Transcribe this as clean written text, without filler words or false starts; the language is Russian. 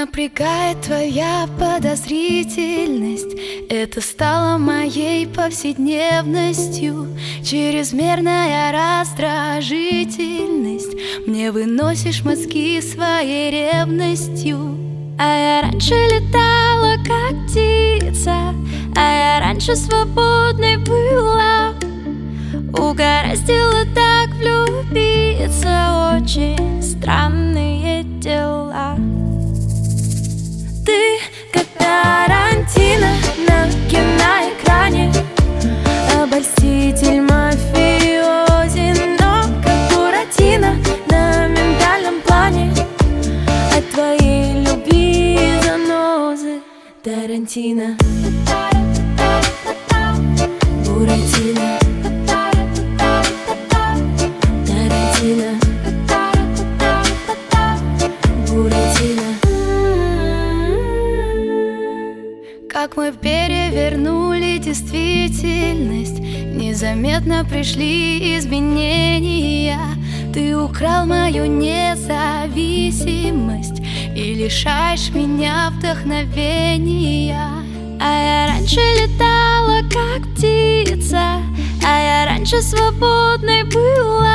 напрягает твоя подозрительность. Это стало моей повседневностью. Чрезмерная раздражительность. Мне выносишь мозги своей ревностью. А я раньше летала, как птица, а я раньше свободной была. Угораздило так влюбиться, очень странные дела. Ты как Тарантино на киноэкране, обольститель, мафиози, но как Буратино на ментальном плане. От твоей любви занозы Тарантино, Буратино, Тарантино, Буратино. Как мы перевернули действительность, незаметно пришли изменения. Ты украл мою независимость и лишаешь меня вдохновения. А я раньше летала, как птица, а я раньше свободной была.